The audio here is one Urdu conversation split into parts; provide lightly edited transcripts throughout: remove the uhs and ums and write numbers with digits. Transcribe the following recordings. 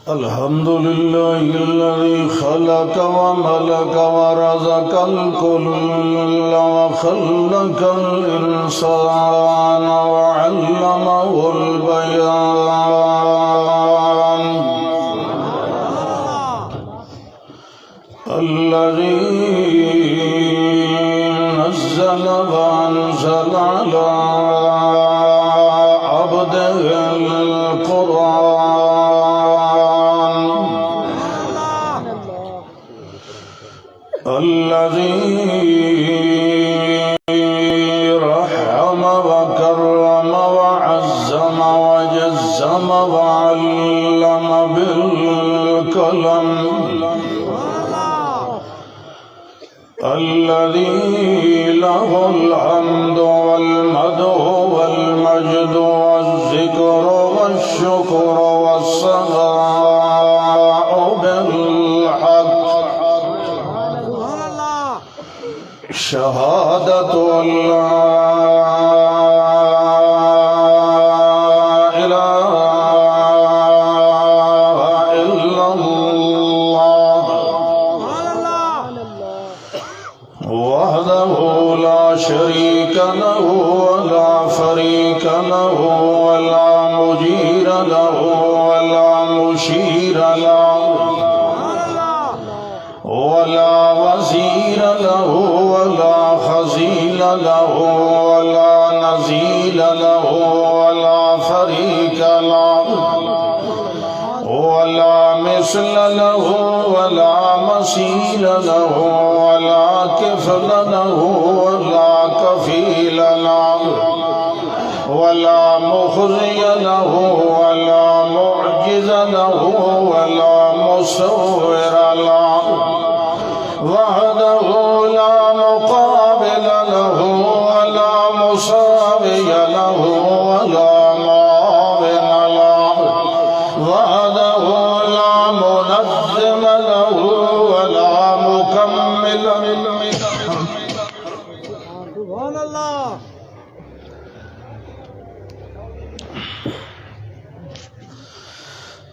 الحمد لله الذي خلق وملك ورزق الكل وخلق الإنسان وعلمه البيان الذي نزل وأنزل على عبده القرآن الذي رحم وكرم وعزم وجزم وعلم بالقلم الذي له الحمد والمدح والمجد والذكر والشكر والثناء بالحق شهادة أن لا إله إلا الله وحده لا شريك له ولا فريق له ولا مجير له ولا مشير له ولا وزير له ولا خزيل له ولا نزيل له ولا فريق له ولا مثل له ولا مثيل له ولا كفل له ولا كفيل له ولا مخزي له ولا معجز له ولا مصور له وحده لا مقابل له ولا مساوي له ولا معاون له وحده لا منظم له ولا مكمل سبحان الله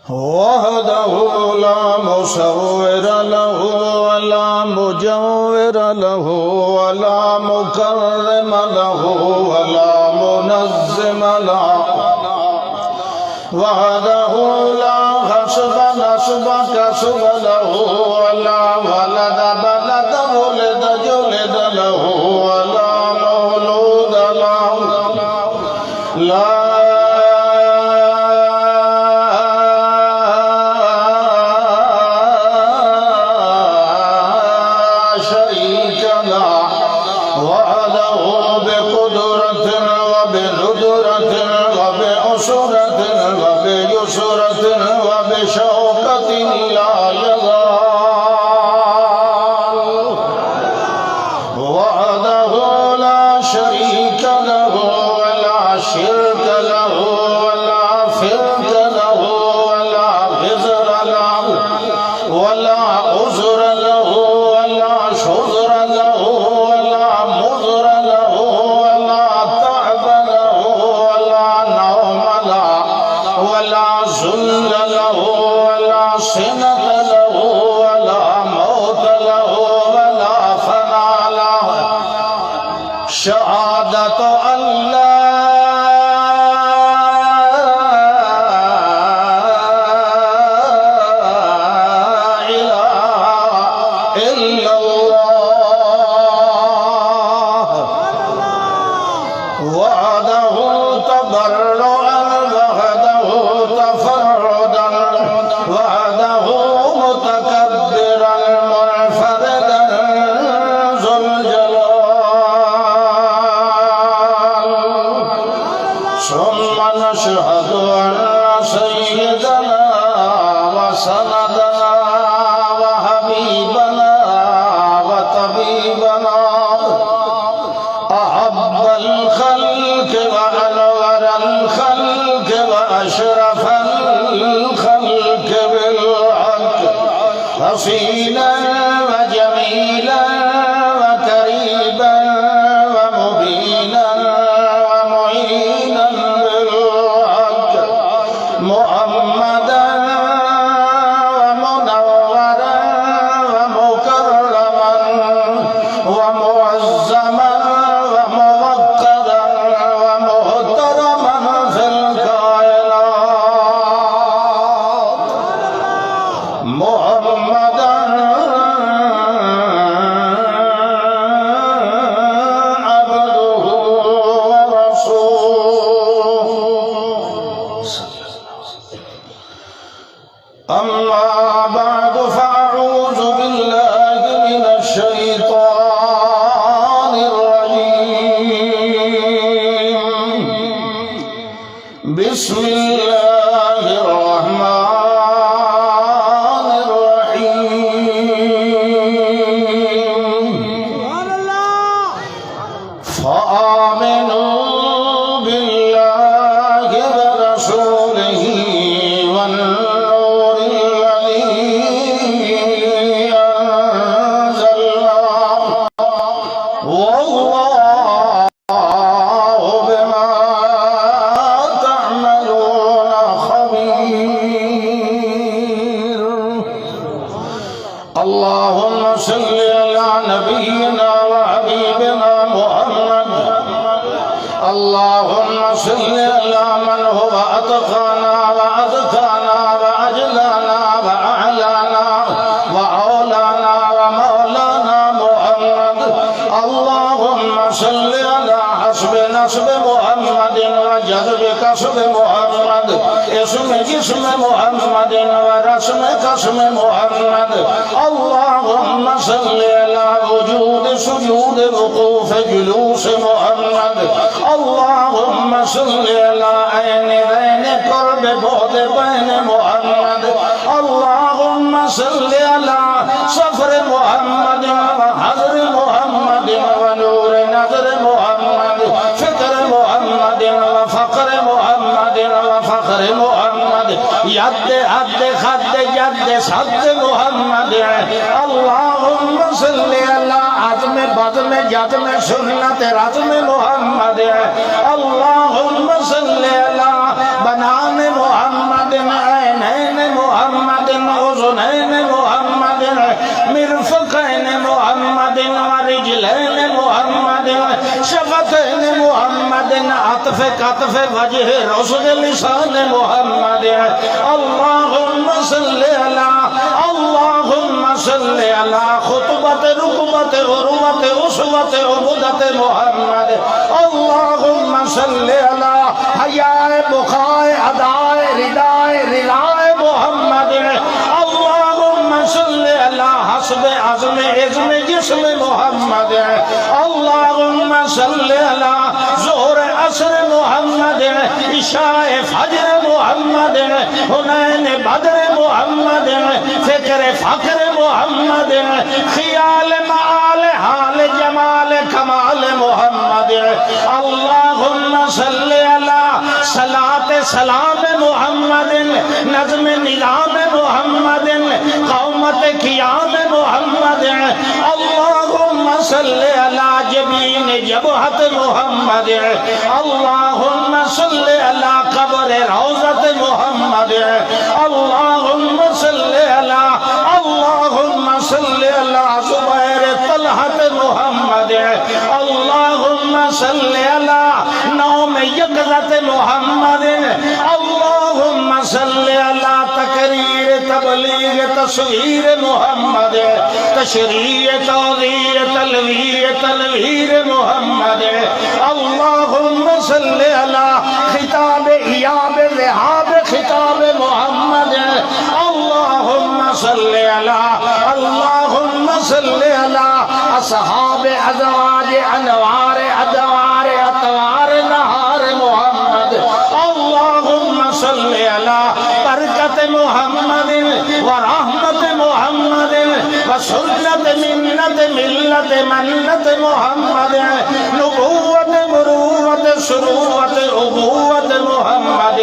وحده لا مصور له ولا مجور له ولا مكرم له ولا منزم له وحده لا حسب نسب كسب له ولا ولد بلد ولد جلد له ولا مولود له لا وبشوكة لا يزال وحده لا شريك له ولا شرك له ولا فرق له ولا غزر له ولا عذر له ولا شذر له ولا مضر له ولا تعب له ولا نوم له ولا ذل له ولا سنة له ولا موت له ولا فناء له شهادة أن لا إله إلا الله وحده تضرعا وحده تفردا وحده متكبرا منفردا ذو الجلال ثم نشهد أن سيدنا وسندنا وحبيبنا وطبيبنا أحب الخلق وأنور الخلق وأشرف الخلق بالحق حسينا وجميلا وكريما ومبينا ومعينا بالحق محمدا ومنورا ومكرما ومعزما وموقرا ومحترما في الكائنات محمدا عبده ورسوله. أما بعد فأعوذ بالله من الشيطان الرجيم. بسم الله الرحمن الرحيم. فآمنوا بالله ورسوله والنور والله بما تعملون خبير. اللهم صل على نبينا وحبيبنا محمد. اللهم صل على من هو أتقانا وأذكانا وأجلانا وأعلانا وأولانا ومولانا محمد. اللهم صل على حسب نسب محمد وجذب كسب محمد اسم جسم محمد ورسم كسم محمد. اللهم صل على وجود سجود وقوف جلوس محمد. اللهم صل على عين ذين قرب بعد بين محمد. اللهم صل على صفر محمد وحضر محمد ونور نظر محمد فكر محمد وفقر محمد وفخر محمد يد حد خد جد صد محمد. اللهم صل على عزم بزم جزم سنت رزم محمد. اللهم صل على بنان محمد عينين محمد أذنين محمد مرفقين محمد ورجلين محمد شفتين محمد عطف كتف وجه رسل لسان محمد. اللهم صل على اللهم صل على خطبة ركبة عروة أسوة عبدة محمد. اللهم صل على حياء بخاء أداء رداء رضاء محمد. اللهم صل على حسب عزم عزم جسم محمد. اللهم صل على ظهر عصر محمد عشاء فجر محمد حنين بدر محمد فکر فخر محمد خیال معال حال جمال کمال محمد. اللهم صل على صلاة سلام محمد نظم نظام محمد قومت قیام محمد. اللهم صل على جبین جبہت محمد. اللهم صل على قبر روضت محمد. اللهم صل على اللهم صل على زبیر طلحت محمد. اللهم صل على نوم یقظت محمد. اللهم صل على تقریر تبلیغ تصویر محمد تشریع توضیح تلویر تنویر محمد. اللهم صل على خطاب ایاب ذهاب خطاب محمد. اللهم صل على اللهم صل على اصحاب ازواج انوار ادوار اطوار نهار محمد. اللهم صل على برکت محمد ورحمت محمد وسنت منت ملت منت محمد نبوت مروت سروت ابوت محمد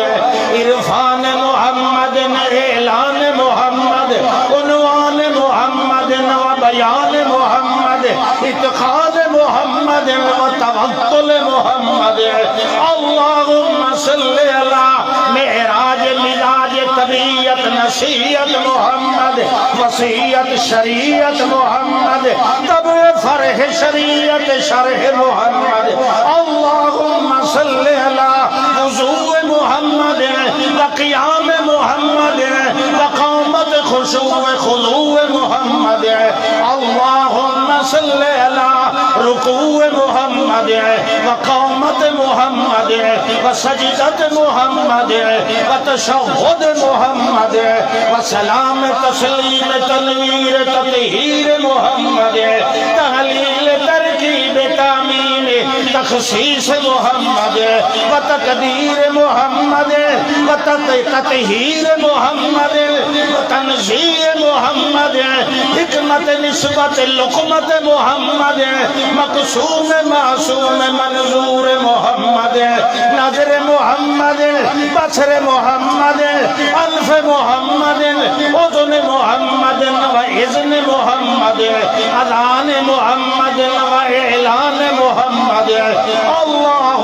عرفان محمد اعلان محمد عنوان محمد و بیان محمد اتخاذ محمد محمد وتوكل محمد اللهم صل على معراج ملاج طبیعت نصیحت محمد وصیت شریعت محمد تب فرح شریعت شرح محمد اللهم صل على وضوء محمد وقیام محمد وقامت خشوع خضوع محمد اللهم صل على ركوع محمد وقامت محمد وسجدت محمد وتشهد محمد وسلام تسلیم تنویر تطہیر محمد تحلیل ترکیب تعمیم تخصیص محمد وتقدیر محمد وتطہیر محمد وتنزیہ محمد حکمت نسبت لقمت محمد مقصوم معصوم منظور محمد نظر محمد بصر محمد انف محمد اذن محمد واذن محمد اذان محمد واعلان محمد اللہ